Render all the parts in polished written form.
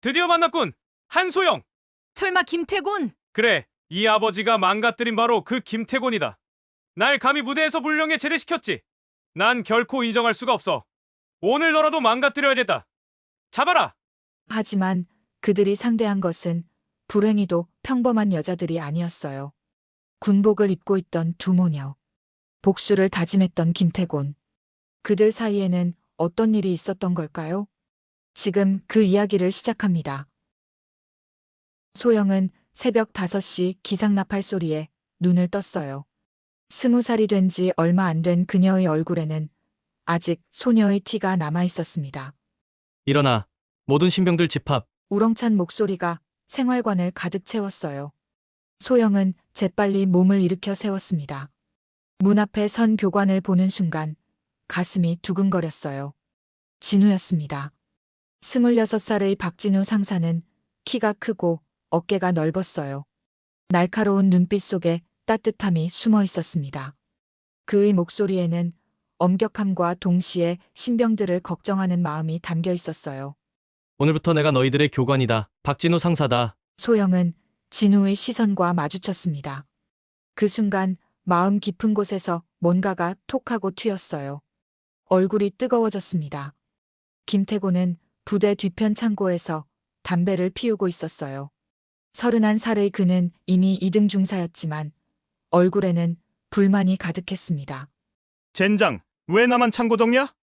드디어 만났군. 한소영. 설마 김태곤? 그래, 이 아버지가 망가뜨린 바로 그 김태곤이다. 날 감히 무대에서 불령에 제대시켰지. 난 결코 인정할 수가 없어. 오늘 너라도 망가뜨려야겠다. 잡아라. 하지만 그들이 상대한 것은 불행히도 평범한 여자들이 아니었어요. 군복을 입고 있던 두 모녀. 복수를 다짐했던 김태곤. 그들 사이에는 어떤 일이 있었던 걸까요? 지금 그 이야기를 시작합니다. 소영은 새벽 5시 기상나팔 소리에 눈을 떴어요. 20살이 된 지 얼마 안 된 그녀의 얼굴에는 아직 소녀의 티가 남아 있었습니다. 일어나. 모든 신병들 집합. 우렁찬 목소리가 생활관을 가득 채웠어요. 소영은 재빨리 몸을 일으켜 세웠습니다. 문 앞에 선 교관을 보는 순간 가슴이 두근거렸어요. 진우였습니다. 26살의 박진우 상사는 키가 크고 어깨가 넓었어요. 날카로운 눈빛 속에 따뜻함이 숨어 있었습니다. 그의 목소리에는 엄격함과 동시에 신병들을 걱정하는 마음이 담겨 있었어요. 오늘부터 내가 너희들의 교관이다. 박진우 상사다. 소영은 진우의 시선과 마주쳤습니다. 그 순간 마음 깊은 곳에서 뭔가가 톡 하고 튀었어요. 얼굴이 뜨거워졌습니다. 김태곤은 부대 뒤편 창고에서 담배를 피우고 있었어요. 31살의 그는 이미 2등 중사였지만 얼굴에는 불만이 가득했습니다. 젠장, 왜 나만 창고정이야?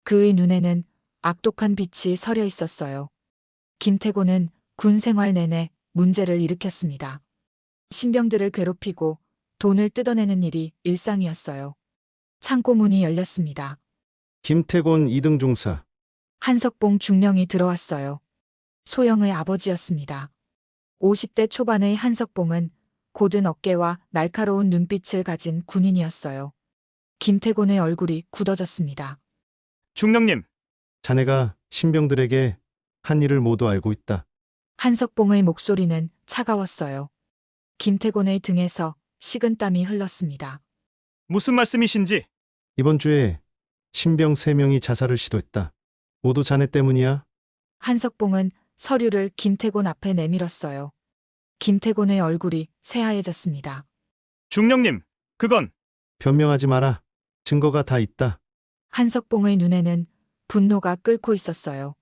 그의 눈에는 악독한 빛이 서려 있었어요. 김태곤은 군 생활 내내 문제를 일으켰습니다. 신병들을 괴롭히고 돈을 뜯어내는 일이 일상이었어요. 창고 문이 열렸습니다. 김태곤 2등 중사. 한석봉 중령이 들어왔어요. 소영의 아버지였습니다. 50대 초반의 한석봉은 곧은 어깨와 날카로운 눈빛을 가진 군인이었어요. 김태곤의 얼굴이 굳어졌습니다. 중령님, 자네가 신병들에게 한 일을 모두 알고 있다. 한석봉의 목소리는 차가웠어요. 김태곤의 등에서 식은땀이 흘렀습니다. 무슨 말씀이신지. 이번 주에 신병 3명이 자살을 시도했다. 모두 자네 때문이야. 한석봉은 서류를 김태곤 앞에 내밀었어요. 김태곤의 얼굴이 새하얘졌습니다. 중령님, 그건 변명하지 마라. 증거가 다 있다. 한석봉의 눈에는 분노가 끓고 있었어요.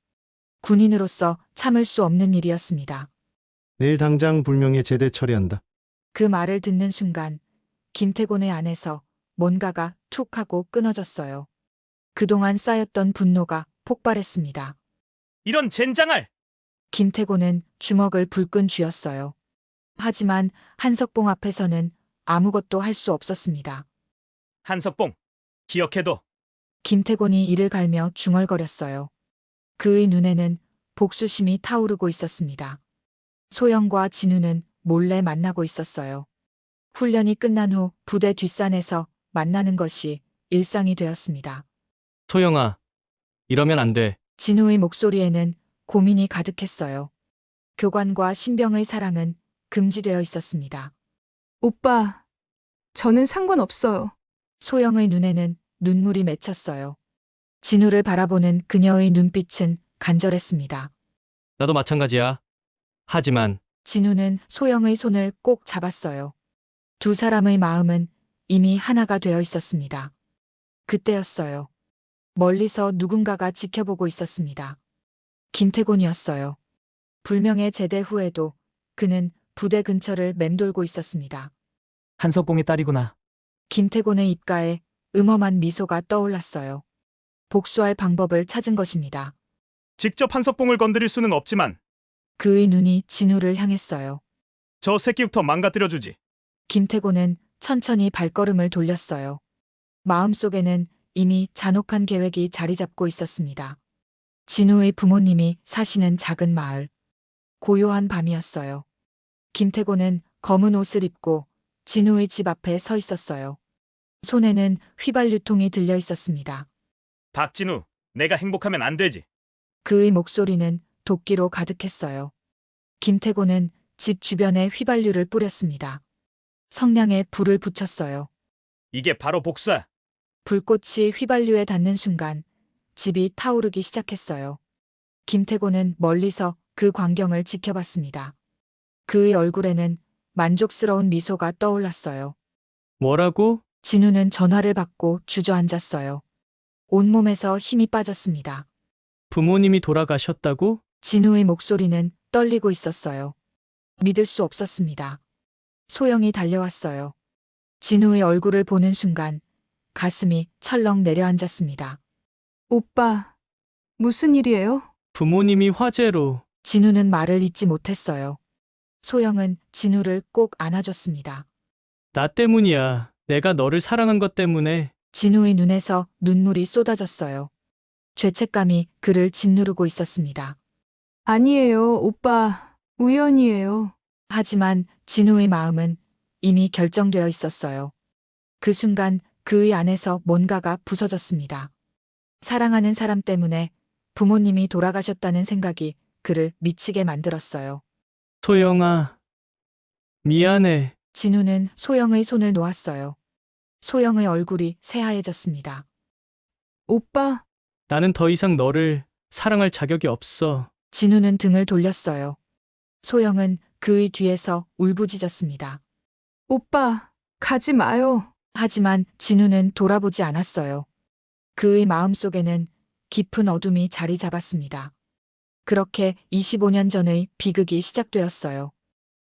군인으로서 참을 수 없는 일이었습니다. 내일 당장 불명예 제대 처리한다. 그 말을 듣는 순간 김태곤의 안에서 뭔가가 툭 하고 끊어졌어요. 그동안 쌓였던 분노가 폭발했습니다. 이런 젠장할. 김태곤은 주먹을 불끈 쥐었어요. 하지만 한석봉 앞에서는 아무것도 할 수 없었습니다. 한석봉, 기억해둬. 김태곤이 이를 갈며 중얼거렸어요. 그의 눈에는 복수심이 타오르고 있었습니다. 소영과 진우는 몰래 만나고 있었어요. 훈련이 끝난 후 부대 뒷산에서 만나는 것이 일상이 되었습니다. 소영아. 이러면 안 돼. 진우의 목소리에는 고민이 가득했어요. 교관과 신병의 사랑은 금지되어 있었습니다. 오빠, 저는 상관없어요. 소영의 눈에는 눈물이 맺혔어요. 진우를 바라보는 그녀의 눈빛은 간절했습니다. 나도 마찬가지야. 하지만 진우는 소영의 손을 꼭 잡았어요. 두 사람의 마음은 이미 하나가 되어 있었습니다. 그때였어요. 멀리서 누군가가 지켜보고 있었습니다. 김태곤이었어요. 불명예 제대 후에도 그는 부대 근처를 맴돌고 있었습니다. 한석봉의 딸이구나. 김태곤의 입가에 음험한 미소가 떠올랐어요. 복수할 방법을 찾은 것입니다. 직접 한석봉을 건드릴 수는 없지만 그의 눈이 진우를 향했어요. 저 새끼부터 망가뜨려주지. 김태곤은 천천히 발걸음을 돌렸어요. 마음속에는 이미 잔혹한 계획이 자리 잡고 있었습니다. 진우의 부모님이 사시는 작은 마을. 고요한 밤이었어요. 김태곤은 검은 옷을 입고 진우의 집 앞에 서 있었어요. 손에는 휘발유통이 들려 있었습니다. 박진우, 내가 행복하면 안 되지. 그의 목소리는 도끼로 가득했어요. 김태곤은 집 주변에 휘발유를 뿌렸습니다. 성냥에 불을 붙였어요. 이게 바로 복수야. 불꽃이 휘발유에 닿는 순간 집이 타오르기 시작했어요. 김태곤은 멀리서 그 광경을 지켜봤습니다. 그의 얼굴에는 만족스러운 미소가 떠올랐어요. 뭐라고? 진우는 전화를 받고 주저앉았어요. 온몸에서 힘이 빠졌습니다. 부모님이 돌아가셨다고? 진우의 목소리는 떨리고 있었어요. 믿을 수 없었습니다. 소영이 달려왔어요. 진우의 얼굴을 보는 순간 가슴이 철렁 내려앉았습니다. 오빠, 무슨 일이에요? 부모님이 화재로. 진우는 말을 잇지 못했어요. 소영은 진우를 꼭 안아줬습니다. 나 때문이야. 내가 너를 사랑한 것 때문에. 진우의 눈에서 눈물이 쏟아졌어요. 죄책감이 그를 짓누르고 있었습니다. 아니에요, 오빠. 우연이에요. 하지만 진우의 마음은 이미 결정되어 있었어요. 그 순간 그의 안에서 뭔가가 부서졌습니다. 사랑하는 사람 때문에 부모님이 돌아가셨다는 생각이 그를 미치게 만들었어요. 소영아. 미안해. 진우는 소영의 손을 놓았어요. 소영의 얼굴이 새하얘졌습니다. 오빠, 나는 더 이상 너를 사랑할 자격이 없어. 진우는 등을 돌렸어요. 소영은 그의 뒤에서 울부짖었습니다. 오빠, 가지 마요. 하지만 진우는 돌아보지 않았어요. 그의 마음속에는 깊은 어둠이 자리 잡았습니다. 그렇게 25년 전의 비극이 시작되었어요.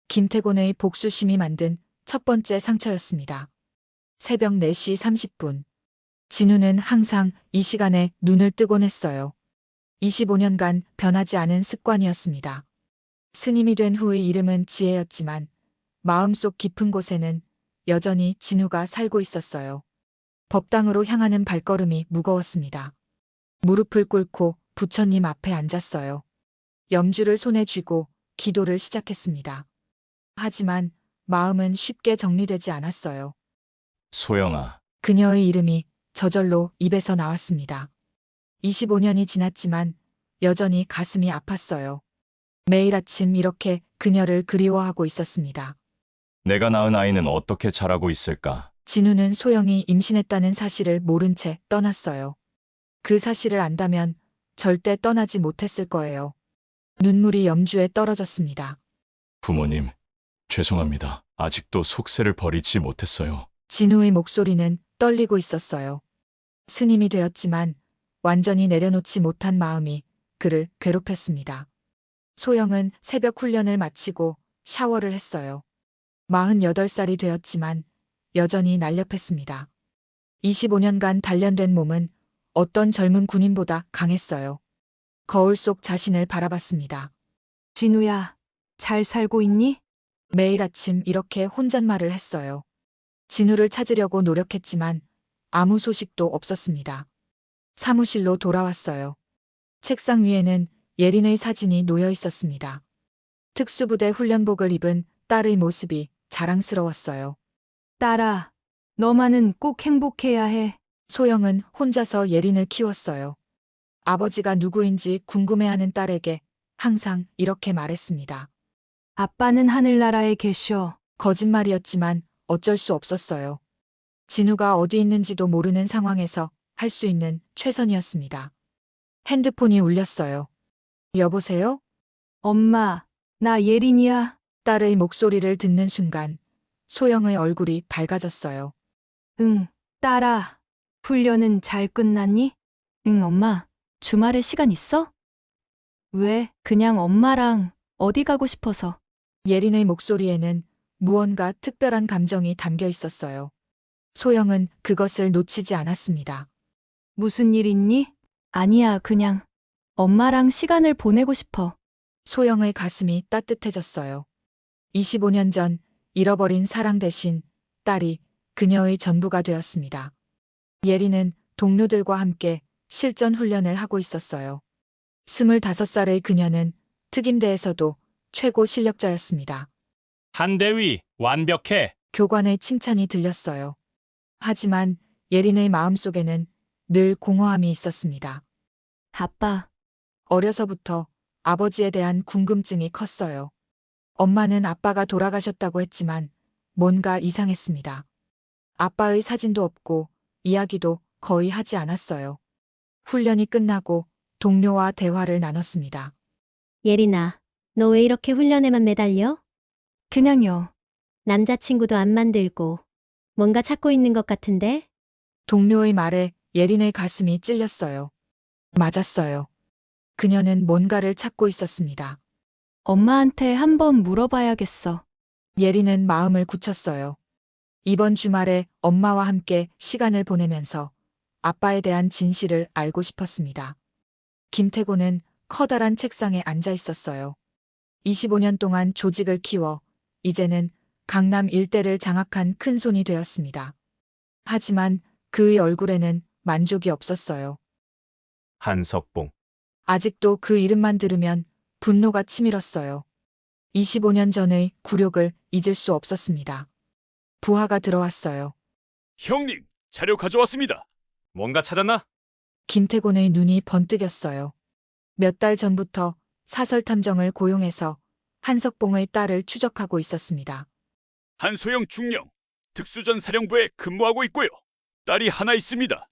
김태곤의 복수심이 만든 첫 번째 상처였습니다. 새벽 4시 30분. 진우는 항상 이 시간에 눈을 뜨곤 했어요. 25년간 변하지 않은 습관이었습니다. 스님이 된 후의 이름은 지혜였지만 마음속 깊은 곳에는 여전히 진우가 살고 있었어요. 법당으로 향하는 발걸음이 무거웠습니다. 무릎을 꿇고 부처님 앞에 앉았어요. 염주를 손에 쥐고 기도를 시작했습니다. 하지만 마음은 쉽게 정리되지 않았어요. 소영아, 그녀의 이름이 저절로 입에서 나왔습니다. 25년이 지났지만 여전히 가슴이 아팠어요. 매일 아침 이렇게 그녀를 그리워하고 있었습니다. 내가 낳은 아이는 어떻게 자라고 있을까? 진우는 소영이 임신했다는 사실을 모른 채 떠났어요. 그 사실을 안다면 절대 떠나지 못했을 거예요. 눈물이 염주에 떨어졌습니다. 부모님, 죄송합니다. 아직도 속세를 버리지 못했어요. 진우의 목소리는 떨리고 있었어요. 스님이 되었지만 완전히 내려놓지 못한 마음이 그를 괴롭혔습니다. 소영은 새벽 훈련을 마치고 샤워를 했어요. 48살이 되었지만 여전히 날렵했습니다. 25년간 단련된 몸은 어떤 젊은 군인보다 강했어요. 거울 속 자신을 바라봤습니다. 진우야, 잘 살고 있니? 매일 아침 이렇게 혼잣말을 했어요. 진우를 찾으려고 노력했지만 아무 소식도 없었습니다. 사무실로 돌아왔어요. 책상 위에는 예린의 사진이 놓여 있었습니다. 특수부대 훈련복을 입은 딸의 모습이 자랑스러웠어요. 딸아, 너만은 꼭 행복해야 해. 소영은 혼자서 예린을 키웠어요. 아버지가 누구인지 궁금해하는 딸에게 항상 이렇게 말했습니다. 아빠는 하늘나라에 계셔. 거짓말이었지만 어쩔 수 없었어요. 진우가 어디 있는지도 모르는 상황에서 할 수 있는 최선이었습니다. 핸드폰이 울렸어요. 여보세요? 엄마, 나 예린이야. 딸의 목소리를 듣는 순간 소영의 얼굴이 밝아졌어요. 응, 딸아. 훈련은 잘 끝났니? 응, 엄마. 주말에 시간 있어? 왜? 그냥 엄마랑 어디 가고 싶어서. 예린의 목소리에는 무언가 특별한 감정이 담겨 있었어요. 소영은 그것을 놓치지 않았습니다. 무슨 일 있니? 아니야, 그냥 엄마랑 시간을 보내고 싶어. 소영의 가슴이 따뜻해졌어요. 25년 전 잃어버린 사랑 대신 딸이 그녀의 전부가 되었습니다. 예린은 동료들과 함께 실전 훈련을 하고 있었어요. 25살의 그녀는 특임대에서도 최고 실력자였습니다. 한대위 완벽해. 교관의 칭찬이 들렸어요. 하지만 예린의 마음속에는 늘 공허함이 있었습니다. 아빠, 어려서부터 아버지에 대한 궁금증이 컸어요. 엄마는 아빠가 돌아가셨다고 했지만 뭔가 이상했습니다. 아빠의 사진도 없고 이야기도 거의 하지 않았어요. 훈련이 끝나고 동료와 대화를 나눴습니다. 예린아, 너 왜 이렇게 훈련에만 매달려? 그냥요. 남자친구도 안 만들고 뭔가 찾고 있는 것 같은데? 동료의 말에 예린의 가슴이 찔렸어요. 맞았어요. 그녀는 뭔가를 찾고 있었습니다. 엄마한테 한번 물어봐야겠어. 예린은 마음을 굳혔어요. 이번 주말에 엄마와 함께 시간을 보내면서 아빠에 대한 진실을 알고 싶었습니다. 김태곤은 커다란 책상에 앉아 있었어요. 25년 동안 조직을 키워 이제는 강남 일대를 장악한 큰손이 되었습니다. 하지만 그의 얼굴에는 만족이 없었어요. 한석봉. 아직도 그 이름만 들으면 분노가 치밀었어요. 25년 전의 굴욕을 잊을 수 없었습니다. 부하가 들어왔어요. 형님, 자료 가져왔습니다. 뭔가 찾았나? 김태곤의 눈이 번뜩였어요. 몇 달 전부터 사설탐정을 고용해서 한석봉의 딸을 추적하고 있었습니다. 한소영 중령, 특수전사령부에 근무하고 있고요. 딸이 하나 있습니다.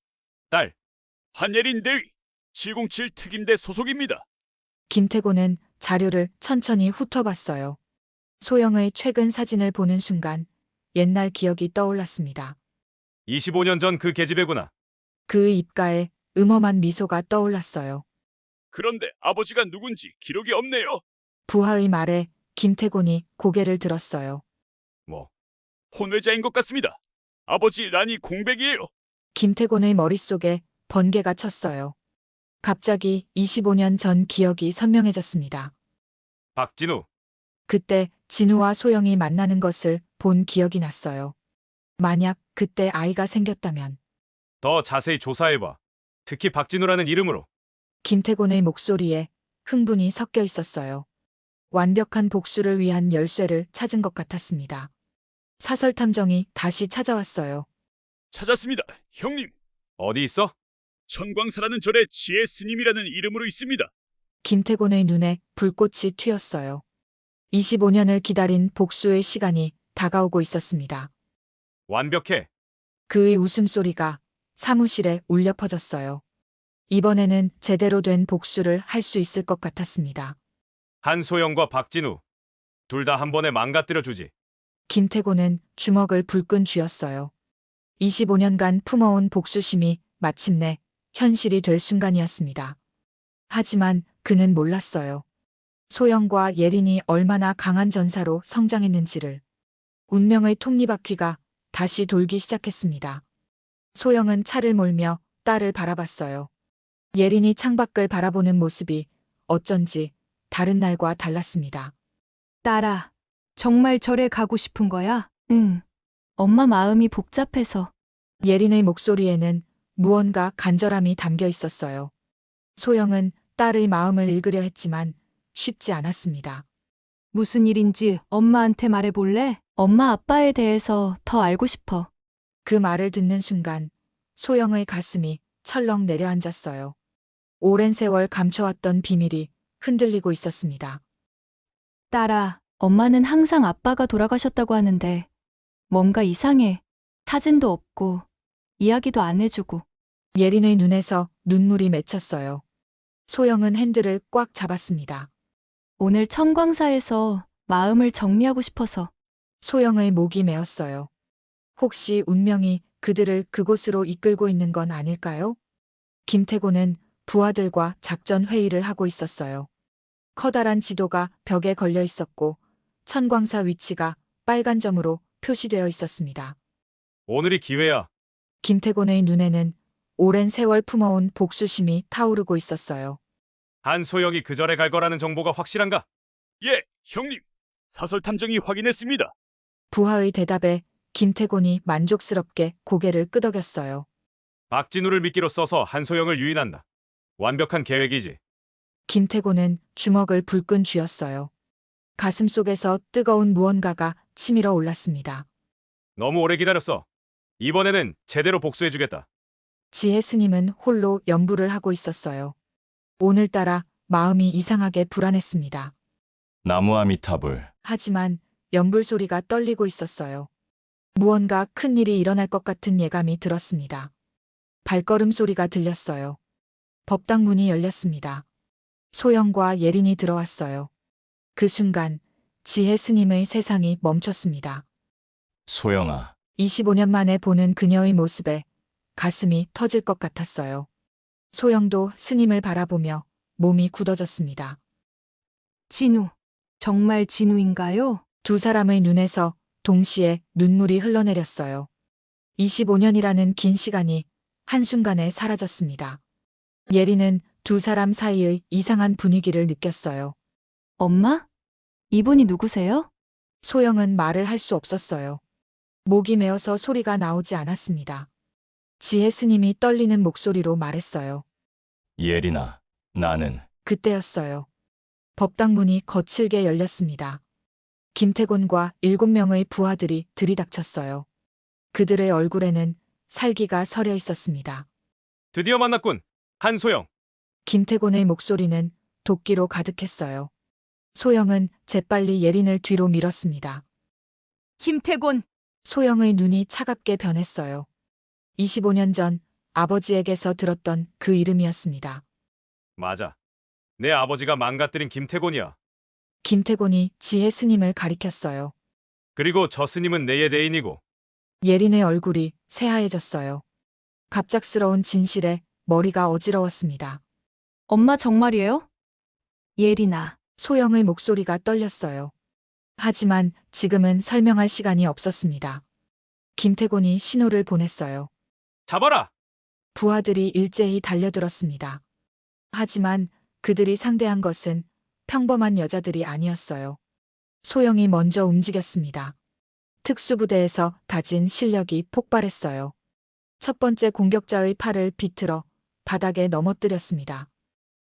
딸. 한예린 대위, 707 특임대 소속입니다. 김태곤은 자료를 천천히 훑어봤어요. 소영의 최근 사진을 보는 순간 옛날 기억이 떠올랐습니다. 25년 전 그 계집애구나. 그의 입가에 음험한 미소가 떠올랐어요. 그런데 아버지가 누군지 기록이 없네요. 부하의 말에 김태곤이 고개를 들었어요. 뭐, 혼외자인 것 같습니다. 아버지 란이 공백이에요. 김태곤의 머릿속에 번개가 쳤어요. 갑자기 25년 전 기억이 선명해졌습니다. 박진우. 그때 진우와 소영이 만나는 것을 본 기억이 났어요. 만약 그때 아이가 생겼다면 더 자세히 조사해봐. 특히 박진우라는 이름으로. 김태곤의 목소리에 흥분이 섞여 있었어요. 완벽한 복수를 위한 열쇠를 찾은 것 같았습니다. 사설탐정이 다시 찾아왔어요. 찾았습니다, 형님. 어디 있어? 천광사라는 절에 지혜 스님이라는 이름으로 있습니다. 김태곤의 눈에 불꽃이 튀었어요. 25년을 기다린 복수의 시간이 다가오고 있었습니다. 완벽해. 그의 웃음소리가 사무실에 울려 퍼졌어요. 이번에는 제대로 된 복수를 할 수 있을 것 같았습니다. 한소영과 박진우. 둘 다 한 번에 망가뜨려 주지. 김태곤은 주먹을 불끈 쥐었어요. 25년간 품어온 복수심이 마침내 현실이 될 순간이었습니다. 하지만 그는 몰랐어요. 소영과 예린이 얼마나 강한 전사로 성장했는지를. 운명의 톱니바퀴가 다시 돌기 시작했습니다. 소영은 차를 몰며 딸을 바라봤어요. 예린이 창밖을 바라보는 모습이 어쩐지 다른 날과 달랐습니다. 딸아, 정말 절에 가고 싶은 거야? 응. 엄마 마음이 복잡해서. 예린의 목소리에는 무언가 간절함이 담겨 있었어요. 소영은 딸의 마음을 읽으려 했지만 쉽지 않았습니다. 무슨 일인지 엄마한테 말해볼래? 엄마 아빠에 대해서 더 알고 싶어. 그 말을 듣는 순간 소영의 가슴이 철렁 내려앉았어요. 오랜 세월 감춰왔던 비밀이 흔들리고 있었습니다. 딸아, 엄마는 항상 아빠가 돌아가셨다고 하는데 뭔가 이상해. 사진도 없고 이야기도 안 해주고. 예린의 눈에서 눈물이 맺혔어요. 소영은 핸들을 꽉 잡았습니다. 오늘 천광사에서 마음을 정리하고 싶어서. 소영의 목이 메었어요. 혹시 운명이 그들을 그곳으로 이끌고 있는 건 아닐까요? 김태곤은 부하들과 작전 회의를 하고 있었어요. 커다란 지도가 벽에 걸려 있었고 천광사 위치가 빨간 점으로 표시되어 있었습니다. 오늘이 기회야. 김태곤의 눈에는 오랜 세월 품어온 복수심이 타오르고 있었어요. 한소영이 그 절에 갈 거라는 정보가 확실한가? 예, 형님. 사설탐정이 확인했습니다. 부하의 대답에 김태곤이 만족스럽게 고개를 끄덕였어요. 박진우를 미끼로 써서 한소영을 유인한다. 완벽한 계획이지. 김태곤은 주먹을 불끈 쥐었어요. 가슴 속에서 뜨거운 무언가가 치밀어 올랐습니다. 너무 오래 기다렸어. 이번에는 제대로 복수해주겠다. 지혜 스님은 홀로 연부를 하고 있었어요. 오늘따라 마음이 이상하게 불안했습니다. 나무아미타불. 하지만 연불 소리가 떨리고 있었어요. 무언가 큰 일이 일어날 것 같은 예감이 들었습니다. 발걸음 소리가 들렸어요. 법당 문이 열렸습니다. 소영과 예린이 들어왔어요. 그 순간 지혜 스님의 세상이 멈췄습니다. 소영아, 25년 만에 보는 그녀의 모습에 가슴이 터질 것 같았어요. 소영도 스님을 바라보며 몸이 굳어졌습니다. 진우, 정말 진우인가요? 두 사람의 눈에서 동시에 눈물이 흘러내렸어요. 25년이라는 긴 시간이 한순간에 사라졌습니다. 예린은 두 사람 사이의 이상한 분위기를 느꼈어요. 엄마? 이분이 누구세요? 소영은 말을 할 수 없었어요. 목이 메어서 소리가 나오지 않았습니다. 지혜 스님이 떨리는 목소리로 말했어요. 예린아, 나는 그때였어요. 법당 문이 거칠게 열렸습니다. 김태곤과 7명의 부하들이 들이닥쳤어요. 그들의 얼굴에는 살기가 서려 있었습니다. 드디어 만났군. 한소영. 김태곤의 목소리는 도끼로 가득했어요. 소영은 재빨리 예린을 뒤로 밀었습니다. 김태곤, 소영의 눈이 차갑게 변했어요. 25년 전 아버지에게서 들었던 그 이름이었습니다. 맞아. 내 아버지가 망가뜨린 김태곤이야. 김태곤이 지혜 스님을 가리켰어요. 그리고 저 스님은 내 예대인이고. 예린의 얼굴이 새하얘졌어요. 갑작스러운 진실에 머리가 어지러웠습니다. 엄마 정말이에요? 예린아, 소영의 목소리가 떨렸어요. 하지만 지금은 설명할 시간이 없었습니다. 김태곤이 신호를 보냈어요. 잡아라! 부하들이 일제히 달려들었습니다. 하지만 그들이 상대한 것은 평범한 여자들이 아니었어요. 소영이 먼저 움직였습니다. 특수부대에서 다진 실력이 폭발했어요. 첫 번째 공격자의 팔을 비틀어 바닥에 넘어뜨렸습니다.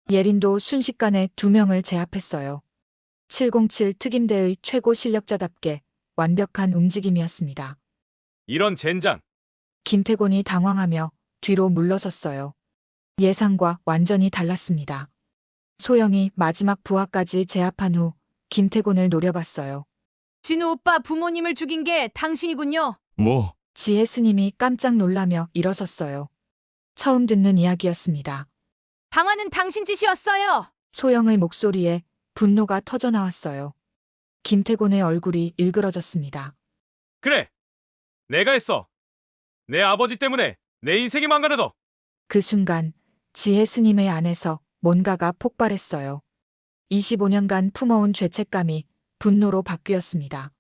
예린도 순식간에 2명을 제압했어요. 707 특임대의 최고 실력자답게 완벽한 움직임이었습니다. 이런 젠장. 김태곤이 당황하며 뒤로 물러섰어요. 예상과 완전히 달랐습니다. 소영이 마지막 부하까지 제압한 후 김태곤을 노려봤어요. 진우 오빠 부모님을 죽인 게 당신이군요. 뭐? 지혜 스님이 깜짝 놀라며 일어섰어요. 처음 듣는 이야기였습니다. 방화는 당신 짓이었어요. 소영의 목소리에 분노가 터져나왔어요. 김태곤의 얼굴이 일그러졌습니다. 그래. 내가 했어. 내 아버지 때문에 내 인생이 망가져서. 그 순간 지혜 스님의 안에서 뭔가가 폭발했어요. 25년간 품어온 죄책감이 분노로 바뀌었습니다.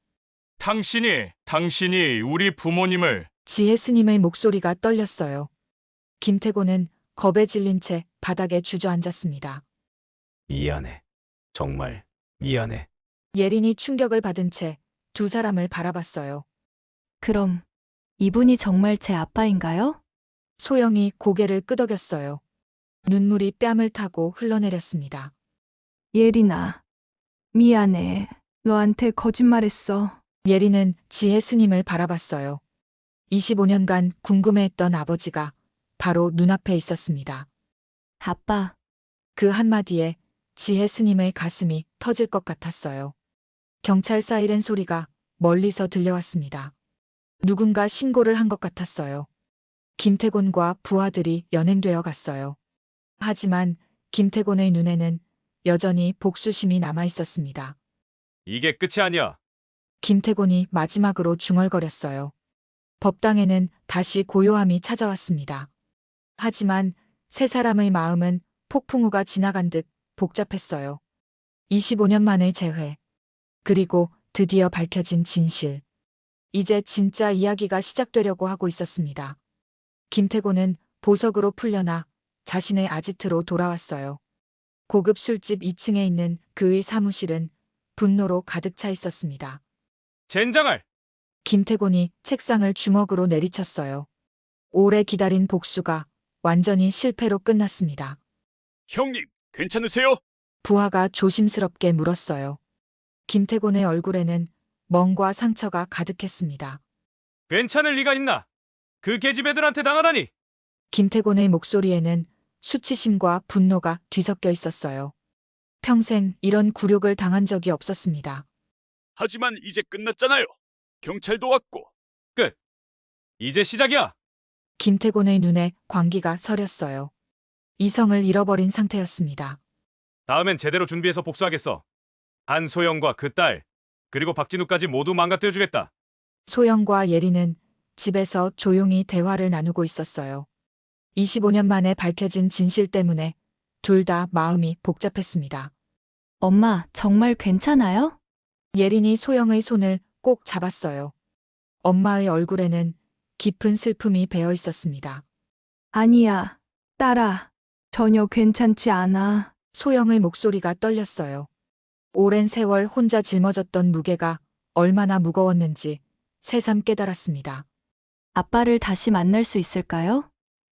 당신이 우리 부모님을 지혜 스님의 목소리가 떨렸어요. 김태곤은 겁에 질린 채 바닥에 주저앉았습니다. 미안해. 정말 미안해. 예린이 충격을 받은 채 두 사람을 바라봤어요. 그럼 이분이 정말 제 아빠인가요? 소영이 고개를 끄덕였어요. 눈물이 뺨을 타고 흘러내렸습니다. 예린아, 미안해. 너한테 거짓말했어. 예린은 지혜 스님을 바라봤어요. 25년간 궁금해했던 아버지가 바로 눈앞에 있었습니다. 아빠, 그 한마디에 지혜 스님의 가슴이 터질 것 같았어요. 경찰 사이렌 소리가 멀리서 들려왔습니다. 누군가 신고를 한 것 같았어요. 김태곤과 부하들이 연행되어 갔어요. 하지만 김태곤의 눈에는 여전히 복수심이 남아 있었습니다. 이게 끝이 아니야. 김태곤이 마지막으로 중얼거렸어요. 법당에는 다시 고요함이 찾아왔습니다. 하지만 세 사람의 마음은 폭풍우가 지나간 듯 복잡했어요. 25년 만의 재회. 그리고 드디어 밝혀진 진실. 이제 진짜 이야기가 시작되려고 하고 있었습니다. 김태곤은 보석으로 풀려나 자신의 아지트로 돌아왔어요. 고급 술집 2층에 있는 그의 사무실은 분노로 가득 차 있었습니다. 젠장할. 김태곤이 책상을 주먹으로 내리쳤어요. 오래 기다린 복수가 완전히 실패로 끝났습니다. 형님, 괜찮으세요? 부하가 조심스럽게 물었어요. 김태곤의 얼굴에는 멍과 상처가 가득했습니다. 괜찮을 리가 있나? 그 계집애들한테 당하다니. 김태곤의 목소리에는 수치심과 분노가 뒤섞여 있었어요. 평생 이런 굴욕을 당한 적이 없었습니다. 하지만 이제 끝났잖아요. 경찰도 왔고. 이제 시작이야. 김태곤의 눈에 광기가 서렸어요. 이성을 잃어버린 상태였습니다. 다음엔 제대로 준비해서 복수하겠어. 한소영과 그 딸, 그리고 박진우까지 모두 망가뜨려주겠다. 소영과 예리는 집에서 조용히 대화를 나누고 있었어요. 25년 만에 밝혀진 진실 때문에 둘 다 마음이 복잡했습니다. 엄마, 정말 괜찮아요? 예린이 소영의 손을 꼭 잡았어요. 엄마의 얼굴에는 깊은 슬픔이 배어 있었습니다. 아니야, 딸아. 전혀 괜찮지 않아. 소영의 목소리가 떨렸어요. 오랜 세월 혼자 짊어졌던 무게가 얼마나 무거웠는지 새삼 깨달았습니다. 아빠를 다시 만날 수 있을까요?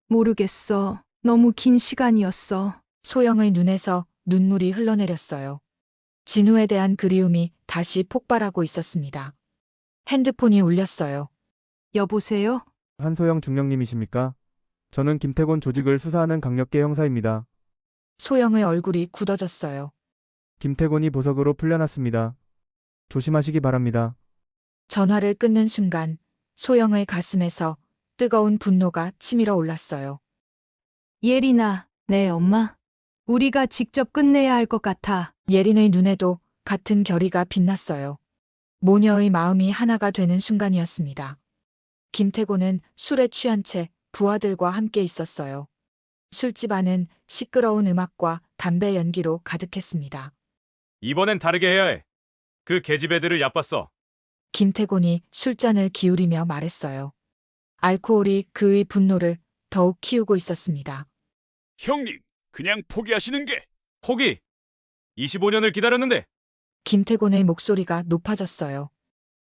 모르겠어. 너무 긴 시간이었어. 소영의 눈에서 눈물이 흘러내렸어요. 진우에 대한 그리움이 다시 폭발하고 있었습니다. 핸드폰이 울렸어요. 여보세요? 한소영 중령님이십니까? 저는 김태곤 조직을 수사하는 강력계 형사입니다. 소영의 얼굴이 굳어졌어요. 김태곤이 보석으로 풀려났습니다. 조심하시기 바랍니다. 전화를 끊는 순간 소영의 가슴에서 뜨거운 분노가 치밀어 올랐어요. 예린아, 네, 엄마. 우리가 직접 끝내야 할 것 같아. 예린의 눈에도 같은 결의가 빛났어요. 모녀의 마음이 하나가 되는 순간이었습니다. 김태곤은 술에 취한 채 부하들과 함께 있었어요. 술집 안은 시끄러운 음악과 담배 연기로 가득했습니다. 이번엔 다르게 해야 해. 그 계집애들을 얕봤어. 김태곤이 술잔을 기울이며 말했어요. 알코올이 그의 분노를 더욱 키우고 있었습니다. 형님, 그냥 포기하시는 게. 포기! 25년을 기다렸는데. 김태곤의 목소리가 높아졌어요.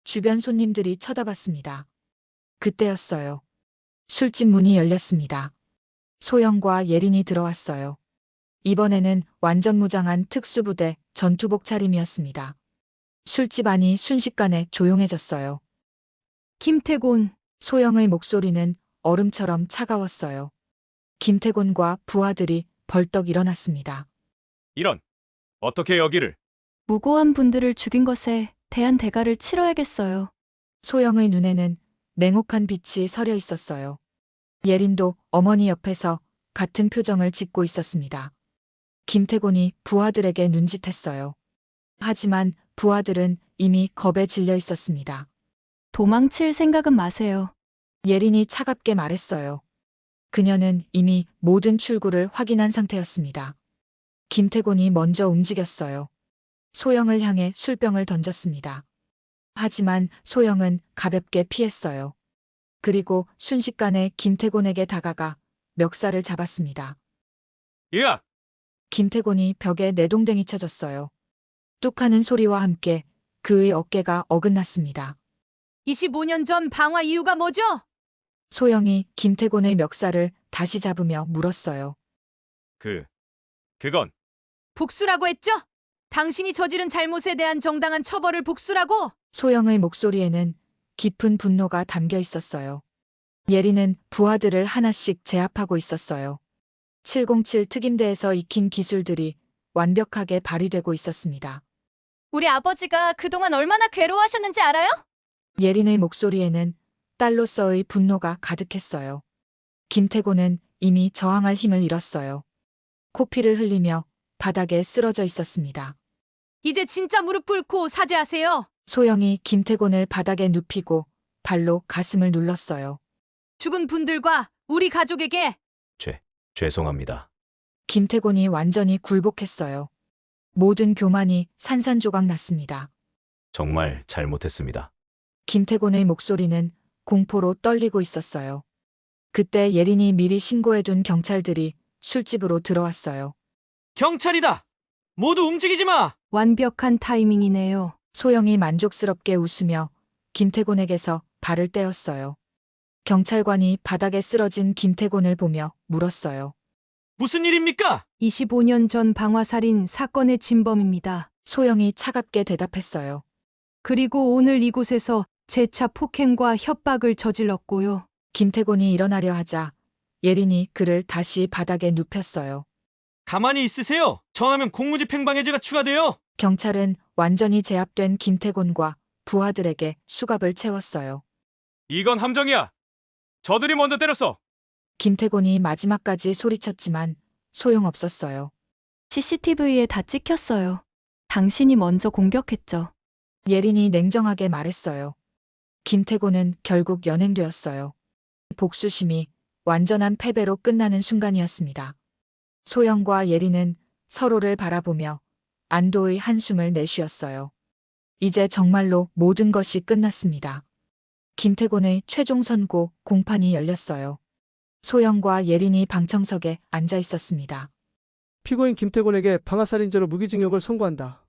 주변 손님들이 쳐다봤습니다. 그때였어요. 술집 문이 열렸습니다. 소영과 예린이 들어왔어요. 이번에는 완전 무장한 특수부대 전투복 차림이었습니다. 술집 안이 순식간에 조용해졌어요. 김태곤, 소영의 목소리는 얼음처럼 차가웠어요. 김태곤과 부하들이 벌떡 일어났습니다. 이런. 어떻게 여기를. 무고한 분들을 죽인 것에 대한 대가를 치러야겠어요. 소영의 눈에는 냉혹한 빛이 서려 있었어요. 예린도 어머니 옆에서 같은 표정을 짓고 있었습니다. 김태곤이 부하들에게 눈짓했어요. 하지만 부하들은 이미 겁에 질려 있었습니다. 도망칠 생각은 마세요. 예린이 차갑게 말했어요. 그녀는 이미 모든 출구를 확인한 상태였습니다. 김태곤이 먼저 움직였어요. 소영을 향해 술병을 던졌습니다. 하지만 소영은 가볍게 피했어요. 그리고 순식간에 김태곤에게 다가가 멱살을 잡았습니다. 으악! 김태곤이 벽에 내동댕이 쳐졌어요. 뚝하는 소리와 함께 그의 어깨가 어긋났습니다. 25년 전 방화 이유가 뭐죠? 소영이 김태곤의 멱살을 다시 잡으며 물었어요. 그건. 복수라고 했죠? 당신이 저지른 잘못에 대한 정당한 처벌을 복수라고? 소영의 목소리에는 깊은 분노가 담겨 있었어요. 예린은 부하들을 하나씩 제압하고 있었어요. 707 특임대에서 익힌 기술들이 완벽하게 발휘되고 있었습니다. 우리 아버지가 그동안 얼마나 괴로워하셨는지 알아요? 예린의 목소리에는 딸로서의 분노가 가득했어요. 김태곤은 이미 저항할 힘을 잃었어요. 코피를 흘리며 바닥에 쓰러져 있었습니다. 이제 진짜 무릎 꿇고 사죄하세요. 소영이 김태곤을 바닥에 눕히고 발로 가슴을 눌렀어요. 죽은 분들과 우리 가족에게 죄송합니다. 김태곤이 완전히 굴복했어요. 모든 교만이 산산조각 났습니다. 정말 잘못했습니다. 김태곤의 목소리는 공포로 떨리고 있었어요. 그때 예린이 미리 신고해둔 경찰들이 술집으로 들어왔어요. 경찰이다! 모두 움직이지 마! 완벽한 타이밍이네요. 소영이 만족스럽게 웃으며 김태곤에게서 발을 떼었어요. 경찰관이 바닥에 쓰러진 김태곤을 보며 물었어요. 무슨 일입니까? 25년 전 방화살인 사건의 진범입니다. 소영이 차갑게 대답했어요. 그리고 오늘 이곳에서 재차 폭행과 협박을 저질렀고요. 김태곤이 일어나려 하자 예린이 그를 다시 바닥에 눕혔어요. 가만히 있으세요. 정하면 공무집행방해죄가 추가돼요. 경찰은 완전히 제압된 김태곤과 부하들에게 수갑을 채웠어요. 이건 함정이야. 저들이 먼저 때렸어. 김태곤이 마지막까지 소리쳤지만 소용없었어요. CCTV에 다 찍혔어요. 당신이 먼저 공격했죠. 예린이 냉정하게 말했어요. 김태곤은 결국 연행되었어요. 복수심이 완전한 패배로 끝나는 순간이었습니다. 소영과 예린은 서로를 바라보며 안도의 한숨을 내쉬었어요. 이제 정말로 모든 것이 끝났습니다. 김태곤의 최종 선고 공판이 열렸어요. 소영과 예린이 방청석에 앉아 있었습니다. 피고인 김태곤에게 방아살인죄로 무기징역을 선고한다.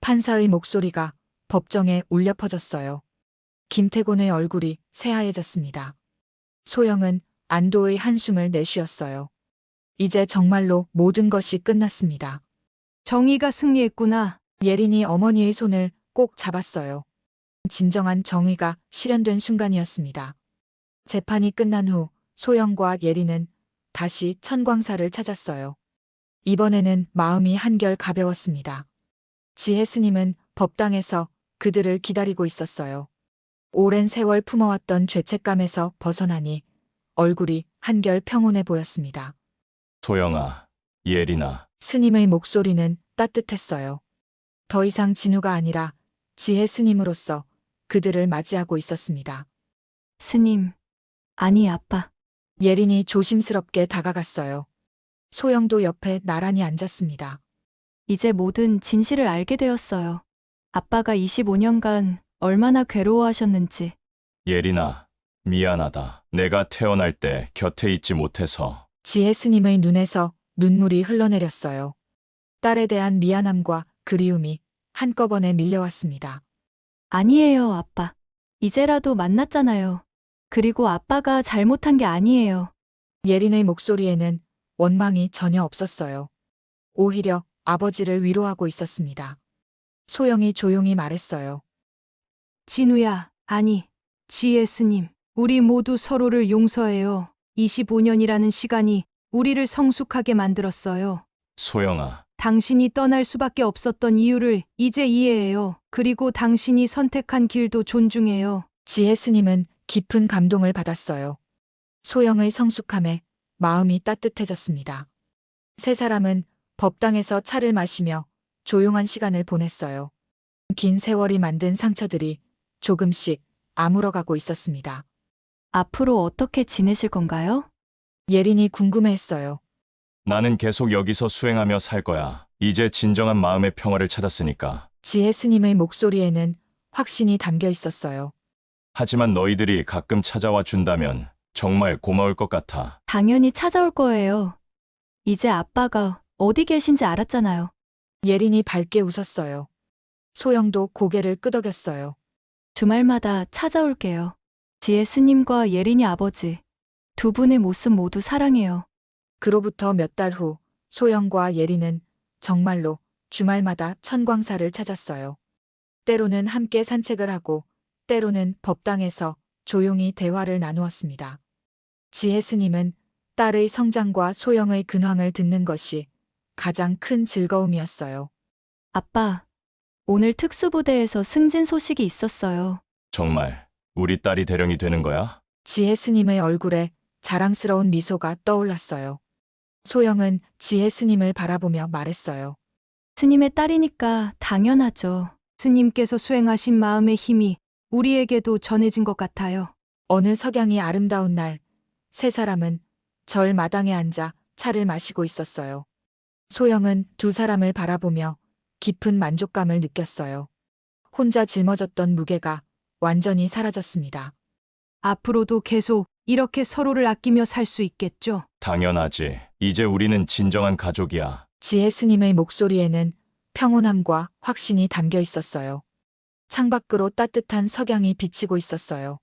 판사의 목소리가 법정에 울려 퍼졌어요. 김태곤의 얼굴이 새하얘졌습니다. 소영은 안도의 한숨을 내쉬었어요. 이제 정말로 모든 것이 끝났습니다. 정의가 승리했구나. 예린이 어머니의 손을 꼭 잡았어요. 진정한 정의가 실현된 순간이었습니다. 재판이 끝난 후 소영과 예린은 다시 천광사를 찾았어요. 이번에는 마음이 한결 가벼웠습니다. 지혜 스님은 법당에서 그들을 기다리고 있었어요. 오랜 세월 품어왔던 죄책감에서 벗어나니 얼굴이 한결 평온해 보였습니다. 소영아, 예린아, 스님의 목소리는 따뜻했어요. 더 이상 진우가 아니라 지혜 스님으로서 그들을 맞이하고 있었습니다. 스님. 아니, 아빠. 예린이 조심스럽게 다가갔어요. 소영도 옆에 나란히 앉았습니다. 이제 모든 진실을 알게 되었어요. 아빠가 25년간 얼마나 괴로워하셨는지. 예린아, 미안하다. 내가 태어날 때 곁에 있지 못해서. 지혜 스님의 눈에서 눈물이 흘러내렸어요. 딸에 대한 미안함과 그리움이 한꺼번에 밀려왔습니다. 아니에요, 아빠. 이제라도 만났잖아요. 그리고 아빠가 잘못한 게 아니에요. 예린의 목소리에는 원망이 전혀 없었어요. 오히려 아버지를 위로하고 있었습니다. 소영이 조용히 말했어요. 진우야, 아니, 지혜 스님, 우리 모두 서로를 용서해요. 25년이라는 시간이 우리를 성숙하게 만들었어요. 소영아, 당신이 떠날 수밖에 없었던 이유를 이제 이해해요. 그리고 당신이 선택한 길도 존중해요. 지혜 스님은 깊은 감동을 받았어요. 소영의 성숙함에 마음이 따뜻해졌습니다. 세 사람은 법당에서 차를 마시며 조용한 시간을 보냈어요. 긴 세월이 만든 상처들이 조금씩 아물어가고 있었습니다. 앞으로 어떻게 지내실 건가요? 예린이 궁금해했어요. 나는 계속 여기서 수행하며 살 거야. 이제 진정한 마음의 평화를 찾았으니까. 지혜 스님의 목소리에는 확신이 담겨 있었어요. 하지만 너희들이 가끔 찾아와 준다면 정말 고마울 것 같아. 당연히 찾아올 거예요. 이제 아빠가 어디 계신지 알았잖아요. 예린이 밝게 웃었어요. 소영도 고개를 끄덕였어요. 주말마다 찾아올게요. 지혜 스님과 예린이 아버지, 두 분의 모습 모두 사랑해요. 그로부터 몇 달 후 소영과 예린은 정말로 주말마다 천광사를 찾았어요. 때로는 함께 산책을 하고 때로는 법당에서 조용히 대화를 나누었습니다. 지혜 스님은 딸의 성장과 소영의 근황을 듣는 것이 가장 큰 즐거움이었어요. 아빠, 오늘 특수부대에서 승진 소식이 있었어요. 정말 우리 딸이 대령이 되는 거야? 지혜 스님의 얼굴에 자랑스러운 미소가 떠올랐어요. 소영은 지혜 스님을 바라보며 말했어요. 스님의 딸이니까 당연하죠. 스님께서 수행하신 마음의 힘이 우리에게도 전해진 것 같아요. 어느 석양이 아름다운 날, 세 사람은 절 마당에 앉아 차를 마시고 있었어요. 소영은 두 사람을 바라보며 깊은 만족감을 느꼈어요. 혼자 짊어졌던 무게가 완전히 사라졌습니다. 앞으로도 계속 이렇게 서로를 아끼며 살 수 있겠죠? 당연하지. 이제 우리는 진정한 가족이야. 지혜 스님의 목소리에는 평온함과 확신이 담겨 있었어요. 창밖으로 따뜻한 석양이 비치고 있었어요.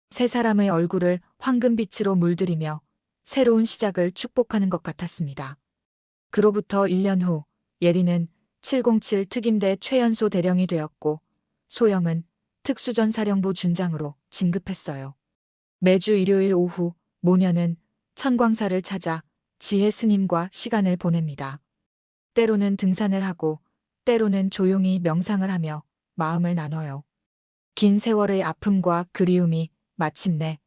세 사람의 얼굴을 황금빛으로 물들이며 새로운 시작을 축복하는 것 같았습니다. 그로부터 1년 후 예린은 707 특임대 최연소 대령이 되었고 소영은 특수전사령부 준장으로 진급했어요. 매주 일요일 오후 모녀는 천광사를 찾아 지혜 스님과 시간을 보냅니다. 때로는 등산을 하고 때로는 조용히 명상을 하며 마음을 나눠요. 긴 세월의 아픔과 그리움이 마침내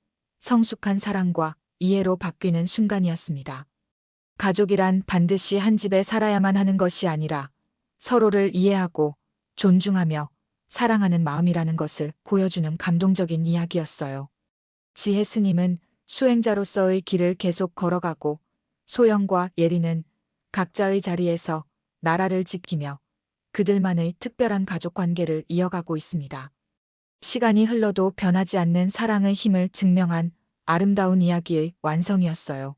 성숙한 사랑과 이해로 바뀌는 순간이었습니다. 가족이란 반드시 한 집에 살아야만 하는 것이 아니라 서로를 이해하고 존중하며 사랑하는 마음이라는 것을 보여주는 감동적인 이야기였어요. 지혜 스님은 수행자로서의 길을 계속 걸어가고 소영과 예리는 각자의 자리에서 나라를 지키며 그들만의 특별한 가족 관계를 이어가고 있습니다. 시간이 흘러도 변하지 않는 사랑의 힘을 증명한 아름다운 이야기의 완성이었어요.